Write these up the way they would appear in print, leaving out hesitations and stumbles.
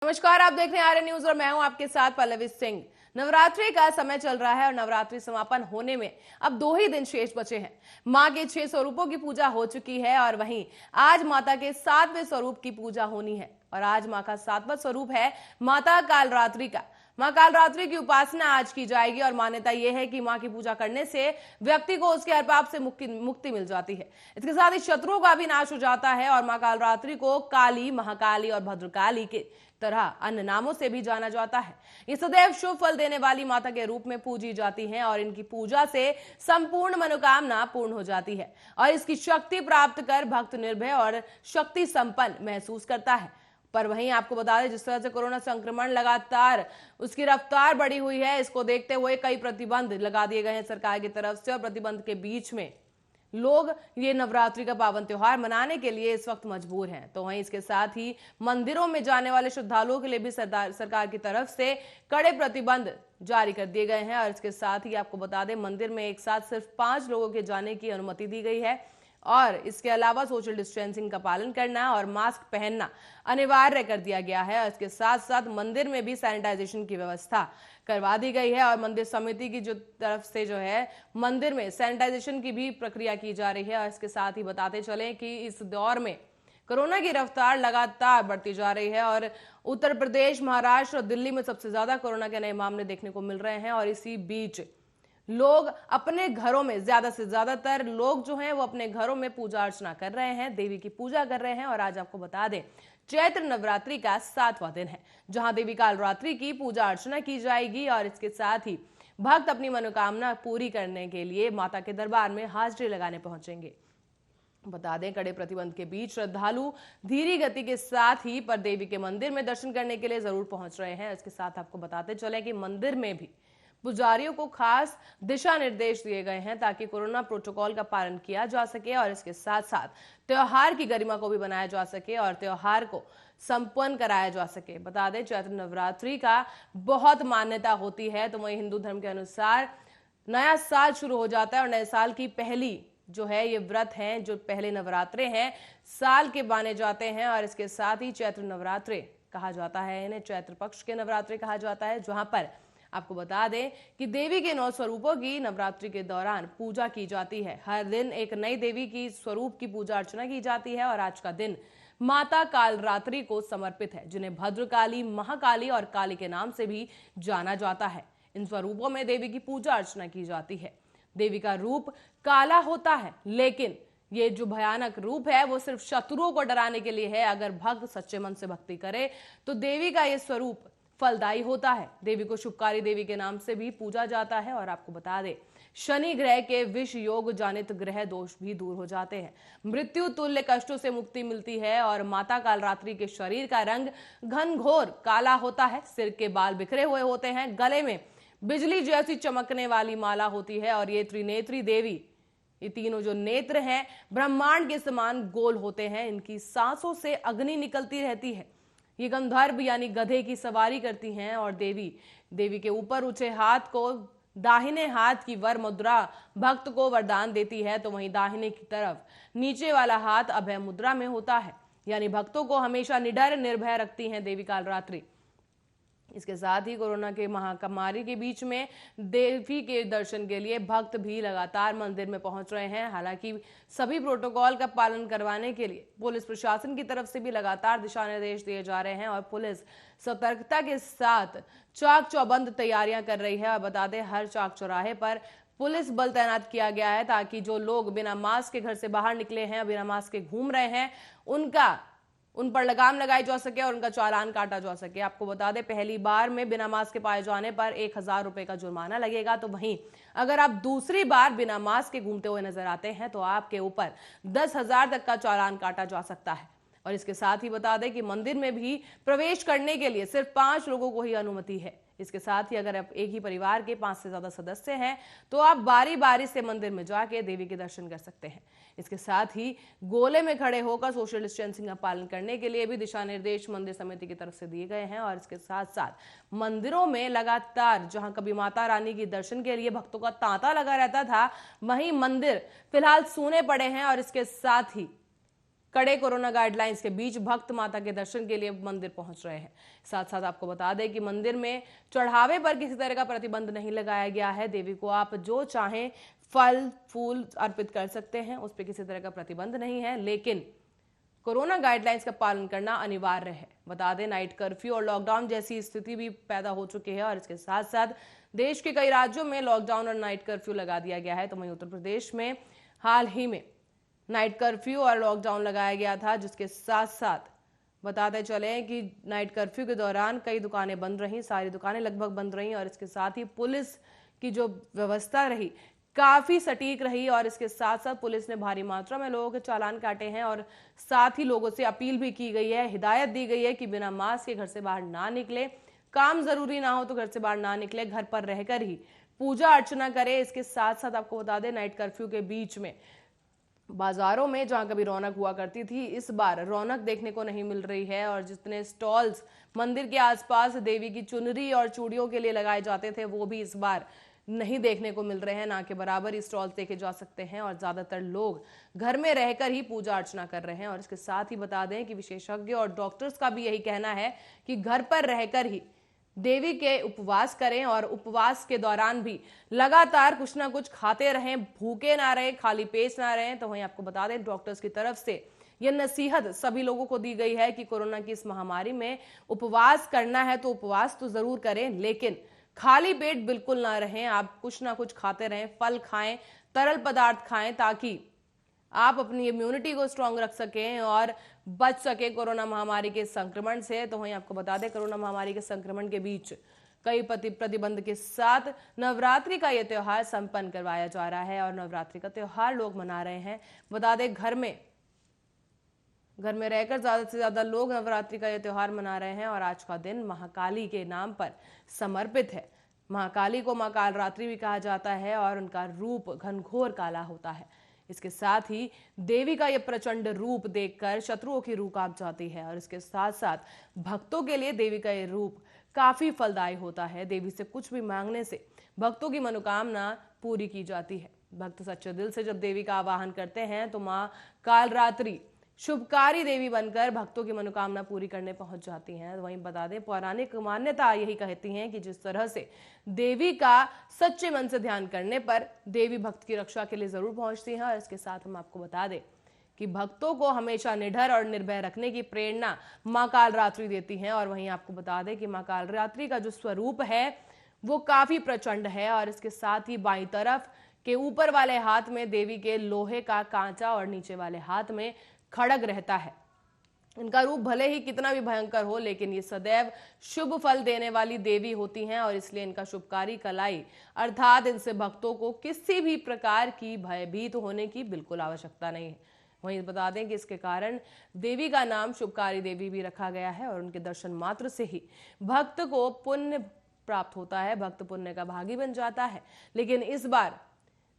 नमस्कार, आप देख रहे हैं आर्य न्यूज और मैं हूं आपके साथ पल्लवी सिंह। नवरात्रि का समय चल रहा है और नवरात्रि समापन होने में अब 2 ही दिन शेष बचे हैं। मां के 6 स्वरूपों की पूजा हो चुकी है और वहीं आज माता के 7वें स्वरूप की पूजा होनी है और आज मां का 7वां स्वरूप है माता कालरात्रि का। मां कालरात्रि की उपासना आज की जाएगी और मान्यता यह है कि मां की पूजा करने से व्यक्ति को उसके अर्पाप से मुक्ति मिल जाती है। इसके साथ ही शत्रुओं का भी नाश हो जाता है और मां कालरात्रि को काली, महाकाली और भद्रकाली के तरह अन्य नामों से भी जाना जाता है। ये सदैव शुभ फल देने वाली माता के रूप में पूजी जाती हैं और इनकी पूजा से संपूर्ण मनोकामना पूर्ण हो जाती है और इसकी शक्ति प्राप्त कर भक्त निर्भय और शक्ति संपन्न महसूस करता है। पर वहीं आपको बता दें, जिस तरह से कोरोना संक्रमण लगातार उसकी रफ्तार बढ़ी हुई है, इसको देखते हुए कई प्रतिबंध लगा दिए गए हैं सरकार की तरफ से और प्रतिबंध के बीच में लोग ये नवरात्रि का पावन त्योहार मनाने के लिए इस वक्त मजबूर हैं। तो वहीं इसके साथ ही मंदिरों में जाने वाले श्रद्धालुओं के लिए भी सरकार की तरफ से कड़े प्रतिबंध जारी कर दिए गए हैं और इसके साथ ही आपको बता दें, मंदिर में एक साथ सिर्फ 5 लोगों के जाने की अनुमति दी गई है और इसके अलावा सोशल डिस्टेंसिंग का पालन करना और मास्क पहनना अनिवार्य कर दिया गया है और इसके साथ साथ मंदिर में भी सैनिटाइजेशन की व्यवस्था करवा दी गई है और मंदिर समिति की तरफ से मंदिर में सैनिटाइजेशन की भी प्रक्रिया की जा रही है। और इसके साथ ही बताते चलें कि इस दौर में कोरोना की रफ्तार लगातार बढ़ती जा रही है और उत्तर प्रदेश, महाराष्ट्र और दिल्ली में सबसे ज्यादा कोरोना के नए मामले देखने को मिल रहे हैं और इसी बीच लोग अपने घरों में ज्यादा से ज्यादातर लोग वो अपने घरों में पूजा अर्चना कर रहे हैं, देवी की पूजा कर रहे हैं। और आज आपको बता दें, चैत्र नवरात्रि का 7वां दिन है जहां देवी कालरात्रि की पूजा अर्चना की जाएगी और इसके साथ ही भक्त अपनी मनोकामना पूरी करने के लिए माता के दरबार में हाजिरी लगाने पहुंचेंगे। बता दें, कड़े प्रतिबंध के बीच श्रद्धालु धीरी गति के साथ ही पर देवी के मंदिर में दर्शन करने के लिए जरूर पहुंच रहे हैं। इसके साथ आपको बताते चले कि मंदिर में भी पुजारियों को खास दिशा निर्देश दिए गए हैं ताकि कोरोना प्रोटोकॉल का पालन किया जा सके और इसके साथ साथ त्योहार की गरिमा को भी बनाया जा सके और त्योहार को संपन्न कराया जा सके। बता दें, चैत्र नवरात्रि का बहुत मान्यता होती है। तो वही हिंदू धर्म के अनुसार नया साल शुरू हो जाता है और नए साल की पहली ये व्रत हैं, जो पहले नवरात्रे हैं, साल के माने जाते हैं और इसके साथ ही चैत्र नवरात्रे कहा जाता है। इन्हें चैत्र पक्ष के नवरात्रे कहा जाता है, जहां पर आपको बता दें कि देवी के 9 स्वरूपों की नवरात्रि के दौरान पूजा की जाती है। हर दिन एक नई देवी की स्वरूप की पूजा अर्चना की जाती है और आज का दिन माता कालरात्रि को समर्पित है, जिन्हें भद्रकाली, महाकाली और काली के नाम से भी जाना जाता है। इन स्वरूपों में देवी की पूजा अर्चना की जाती है। देवी का रूप काला होता है, लेकिन ये जो भयानक रूप है वो सिर्फ शत्रुओं को डराने के लिए है। अगर भक्त सच्चे मन से भक्ति करे तो देवी का ये स्वरूप फलदायी होता है। देवी को शुभकारी देवी के नाम से भी पूजा जाता है और आपको बता दें, शनि ग्रह के विष योग जनित ग्रह दोष भी दूर हो जाते हैं, मृत्यु तुल्य कष्टों से मुक्ति मिलती है और माता कालरात्रि के शरीर का रंग घनघोर काला होता है, सिर के बाल बिखरे हुए होते हैं, गले में बिजली जैसी चमकने वाली माला होती है और ये त्रिनेत्री देवी, ये तीनों जो नेत्र हैं ब्रह्मांड के समान गोल होते हैं। इनकी सांसों से अग्नि निकलती रहती है। ये गंधर्व यानी गधे की सवारी करती हैं और देवी के ऊपर ऊंचे हाथ को, दाहिने हाथ की वर मुद्रा भक्त को वरदान देती है, तो वहीं दाहिने की तरफ नीचे वाला हाथ अभय मुद्रा में होता है, यानी भक्तों को हमेशा निडर निर्भय रखती हैं देवी कालरात्रि। इसके साथ ही कोरोना के महामारी के बीच में देवी के दर्शन के लिए भक्त भी लगातार मंदिर में पहुंच रहे हैं। हालांकि सभी प्रोटोकॉल का पालन करवाने के लिए पुलिस प्रशासन की तरफ से भी लगातार दिशा निर्देश दिए जा रहे हैं और पुलिस सतर्कता के साथ चाक चौबंद तैयारियां कर रही है। और बता दें, हर चाक चौराहे पर पुलिस बल तैनात किया गया है ताकि जो लोग बिना मास्क के घर से बाहर निकले हैं, बिना मास्क के घूम रहे हैं, उन पर लगाम लगाई जा सके और उनका चालान काटा जा सके। आपको बता दें, पहली बार में बिना मास्क के पाए जाने पर 1000 रुपए का जुर्माना लगेगा। तो वहीं अगर आप दूसरी बार बिना मास्क के घूमते हुए नजर आते हैं तो आपके ऊपर 10,000 तक का चालान काटा जा सकता है। और इसके साथ ही बता दें कि मंदिर में भी प्रवेश करने के लिए सिर्फ 5 लोगों को ही अनुमति है। इसके साथ ही अगर आप एक ही परिवार के 5 से ज्यादा सदस्य हैं तो आप बारी बारी से मंदिर में जाके देवी के दर्शन कर सकते हैं। इसके साथ ही गोले में खड़े होकर सोशल डिस्टेंसिंग का पालन करने के लिए भी दिशा निर्देश मंदिर समिति की तरफ से दिए गए हैं। और इसके साथ साथ मंदिरों में लगातार, जहां कभी माता रानी के दर्शन के लिए भक्तों का तांता लगा रहता था, वहीं मंदिर फिलहाल सूने पड़े हैं और इसके साथ ही कड़े कोरोना गाइडलाइंस के बीच भक्त माता के दर्शन के लिए मंदिर पहुंच रहे हैं। साथ साथ आपको बता दें कि मंदिर में चढ़ावे पर किसी तरह का प्रतिबंध नहीं लगाया गया है। देवी को आप जो चाहें फल फूल अर्पित कर सकते हैं, उस पर किसी तरह का प्रतिबंध नहीं है, लेकिन कोरोना गाइडलाइंस का पालन करना अनिवार्य है। बता दें, नाइट कर्फ्यू और लॉकडाउन जैसी स्थिति भी पैदा हो चुकी है और इसके साथ साथ देश के कई राज्यों में लॉकडाउन और नाइट कर्फ्यू लगा दिया गया है। तो वहीं उत्तर प्रदेश में हाल ही में नाइट कर्फ्यू और लॉकडाउन लगाया गया था, जिसके साथ साथ बताते चले कि नाइट कर्फ्यू के दौरान कई दुकानें बंद रहीं, सारी दुकानें लगभग बंद रहीं और इसके साथ ही पुलिस की जो व्यवस्था रही काफी सटीक रही और इसके साथ साथ पुलिस ने भारी मात्रा में लोगों के चालान काटे हैं और साथ ही लोगों से अपील भी की गई है, हिदायत दी गई है कि बिना मास्क के घर से बाहर ना निकले, काम जरूरी ना हो तो घर से बाहर ना निकले, घर पर रहकर ही पूजा अर्चना करें। इसके साथ साथ आपको बता दें, नाइट कर्फ्यू के बीच में बाजारों में जहां कभी रौनक हुआ करती थी, इस बार रौनक देखने को नहीं मिल रही है और जितने स्टॉल्स मंदिर के आसपास देवी की चुनरी और चूड़ियों के लिए लगाए जाते थे, वो भी इस बार नहीं देखने को मिल रहे हैं। ना के बराबर ही स्टॉल्स देखे जा सकते हैं और ज्यादातर लोग घर में रहकर ही पूजा अर्चना कर रहे हैं। और इसके साथ ही बता दें कि विशेषज्ञ और डॉक्टर्स का भी यही कहना है कि घर पर रहकर ही देवी के उपवास करें और उपवास के दौरान भी लगातार कुछ ना कुछ खाते रहें, भूखे ना रहें, खाली पेट ना रहें। तो वहीं आपको बता दें, डॉक्टर्स की तरफ से यह नसीहत सभी लोगों को दी गई है कि कोरोना की इस महामारी में उपवास करना है तो उपवास तो जरूर करें, लेकिन खाली पेट बिल्कुल ना रहें। आप कुछ ना कुछ खाते रहें, फल खाएं, तरल पदार्थ खाएं, ताकि आप अपनी इम्यूनिटी को स्ट्रांग रख सकें और बच सके कोरोना महामारी के संक्रमण से। तो वहीं आपको बता दें, कोरोना महामारी के संक्रमण के बीच कई प्रतिबंध के साथ नवरात्रि का यह त्योहार संपन्न करवाया जा रहा है और नवरात्रि का त्योहार लोग मना रहे हैं। बता दें, घर में रहकर ज्यादा से ज्यादा लोग नवरात्रि का यह त्योहार मना रहे हैं और आज का दिन महाकाली के नाम पर समर्पित है। महाकाली को मां कालरात्रि भी कहा जाता है और उनका रूप घनघोर काला होता है। इसके साथ ही देवी का यह प्रचंड रूप देखकर शत्रुओं की रूह कांप जाती है और इसके साथ साथ भक्तों के लिए देवी का यह रूप काफी फलदायी होता है। देवी से कुछ भी मांगने से भक्तों की मनोकामना पूरी की जाती है। भक्त सच्चे दिल से जब देवी का आवाहन करते हैं तो मां कालरात्रि शुभकारी देवी बनकर भक्तों की मनोकामना पूरी करने पहुंच जाती हैं। वहीं बता दें, पौराणिक मान्यता यही कहती है कि जिस तरह से देवी का सच्चे मन से ध्यान करने पर देवी भक्त की रक्षा के लिए जरूर पहुंचती हैं। और इसके साथ हम आपको बता दें कि भक्तों को हमेशा निडर और निर्भय रखने की प्रेरणा मां कालरात्रि देती हैं। और वहीं आपको बता दें कि मां कालरात्रि का जो स्वरूप है वो काफी प्रचंड है और इसके साथ ही बाईं तरफ के ऊपर वाले हाथ में देवी के लोहे का कांचा और नीचे वाले हाथ में खड़ग रहता है। इनका रूप भले ही कितना भी भयंकर हो, लेकिन ये सदैव शुभ फल देने वाली देवी होती हैं और इसलिए इनका शुभकारी कलाई अर्थात इनसे भक्तों को किसी भी प्रकार की भयभीत होने की बिल्कुल आवश्यकता नहीं है। वहीं बता दें कि इसके कारण देवी का नाम शुभकारी देवी भी रखा गया है और उनके दर्शन मात्र से ही भक्त को पुण्य प्राप्त होता है, भक्त पुण्य का भागी बन जाता है। लेकिन इस बार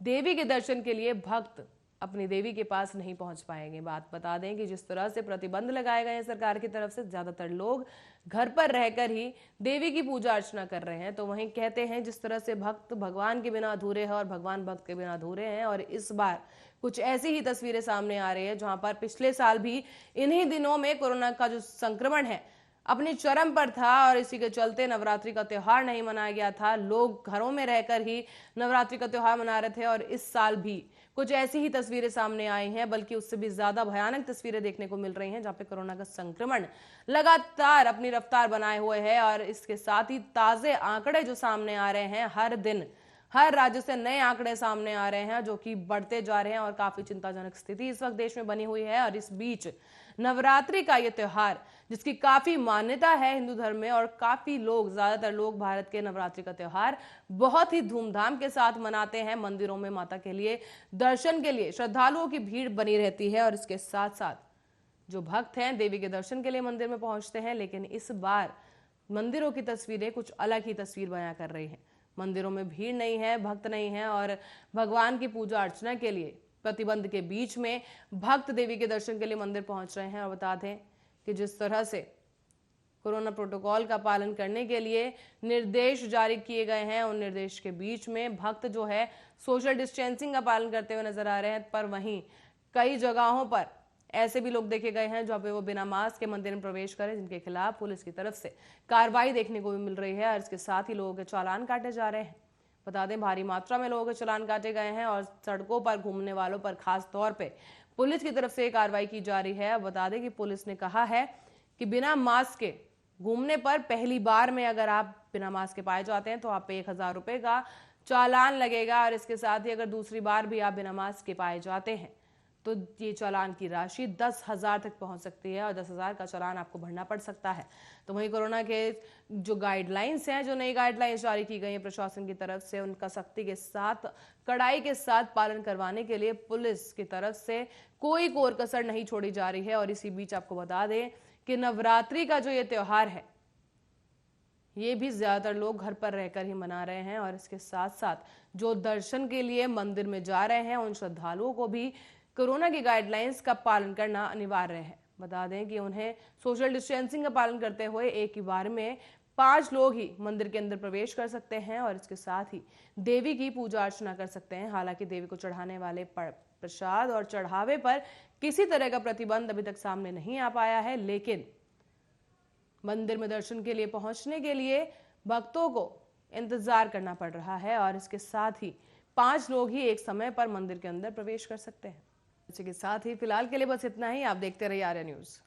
देवी के दर्शन के लिए भक्त अपनी देवी के पास नहीं पहुंच पाएंगे। बात बता दें कि जिस तरह से प्रतिबंध लगाए गए हैं सरकार की तरफ से, ज्यादातर लोग घर पर रहकर ही देवी की पूजा अर्चना कर रहे हैं। तो वहीं कहते हैं, जिस तरह से भक्त भगवान के बिना अधूरे हैं और भगवान भक्त के बिना अधूरे हैं। और इस बार कुछ ऐसी ही तस्वीरें सामने आ रही है जहां पर पिछले साल भी इन्हीं दिनों में कोरोना का जो संक्रमण है अपने चरम पर था और इसी के चलते नवरात्रि का त्योहार नहीं मनाया गया था। लोग घरों में रहकर ही नवरात्रि का त्योहार मना रहे थे और इस साल भी कुछ ऐसी ही तस्वीरें सामने आई हैं, बल्कि उससे भी ज्यादा भयानक तस्वीरें देखने को मिल रही हैं, जहां पे कोरोना का संक्रमण लगातार अपनी रफ्तार बनाए हुए है। और इसके साथ ही ताजे आंकड़े जो सामने आ रहे हैं, हर दिन हर राज्य से नए आंकड़े सामने आ रहे हैं जो कि बढ़ते जा रहे हैं और काफी चिंताजनक स्थिति इस वक्त देश में बनी हुई है। और इस बीच नवरात्रि का यह त्योहार, जिसकी काफी मान्यता है हिंदू धर्म में और काफी लोग, ज्यादातर लोग भारत के नवरात्रि का त्योहार बहुत ही धूमधाम के साथ मनाते हैं। मंदिरों में माता के लिए दर्शन के लिए श्रद्धालुओं की भीड़ बनी रहती है और इसके साथ साथ जो भक्त हैं देवी के दर्शन के लिए मंदिर में पहुंचते हैं। लेकिन इस बार मंदिरों की तस्वीरें कुछ अलग ही तस्वीर बयां कर रही है। मंदिरों में भीड़ नहीं है, भक्त नहीं है और भगवान की पूजा अर्चना के लिए प्रतिबंध के बीच में भक्त देवी के दर्शन के लिए मंदिर पहुंच रहे हैं। और बता दें कि जिस तरह से कोरोना प्रोटोकॉल का पालन करने के लिए निर्देश जारी किए गए हैं, उन निर्देश के बीच में भक्त जो है सोशल डिस्टेंसिंग का पालन करते हुए नजर आ रहे हैं। पर वहीं कई जगहों पर ऐसे भी लोग देखे गए हैं जहां पे वो बिना मास्क के मंदिर में प्रवेश करें, जिनके खिलाफ पुलिस की तरफ से कार्रवाई देखने को भी मिल रही है और इसके साथ ही लोगों के चालान काटे जा रहे हैं। बता दें, भारी मात्रा में लोगों के चालान काटे गए हैं और सड़कों पर घूमने वालों पर खास तौर पे पुलिस की तरफ से कार्रवाई की जा रही है। बता दें कि पुलिस ने कहा है कि बिना मास्क के घूमने पर पहली बार में अगर आप बिना मास्क के पाए जाते हैं तो आप पे 1000 रुपए का चालान लगेगा और इसके साथ ही अगर दूसरी बार भी आप बिना मास्क के पाए जाते हैं तो ये चालान की राशि 10,000 तक पहुंच सकती है और 10,000 का चालान आपको भरना पड़ सकता है। तो वहीं कोरोना के जो गाइडलाइंस हैं, जो नई गाइडलाइंस जारी की गई है प्रशासन की तरफ से, उनका सख्ती के साथ, कड़ाई के साथ पालन करवाने के लिए पुलिस की तरफ से कोई कोर कसर नहीं छोड़ी जा रही है। और इसी बीच आपको बता दें कि नवरात्रि का जो ये त्योहार है, ये भी ज्यादातर लोग घर पर रहकर ही मना रहे हैं और इसके साथ साथ जो दर्शन के लिए मंदिर में जा रहे हैं उन श्रद्धालुओं को भी कोरोना की गाइडलाइंस का पालन करना अनिवार्य है। बता दें कि उन्हें सोशल डिस्टेंसिंग का पालन करते हुए एक ही बार में 5 लोग ही मंदिर के अंदर प्रवेश कर सकते हैं और इसके साथ ही देवी की पूजा अर्चना कर सकते हैं। हालांकि देवी को चढ़ाने वाले प्रसाद और चढ़ावे पर किसी तरह का प्रतिबंध अभी तक सामने नहीं आ पाया है, लेकिन मंदिर में दर्शन के लिए पहुंचने के लिए भक्तों को इंतजार करना पड़ रहा है और इसके साथ ही 5 लोग ही एक समय पर मंदिर के अंदर प्रवेश कर सकते हैं। इसी के साथ ही फिलहाल के लिए बस इतना ही। आप देखते रहिए आर्या न्यूज।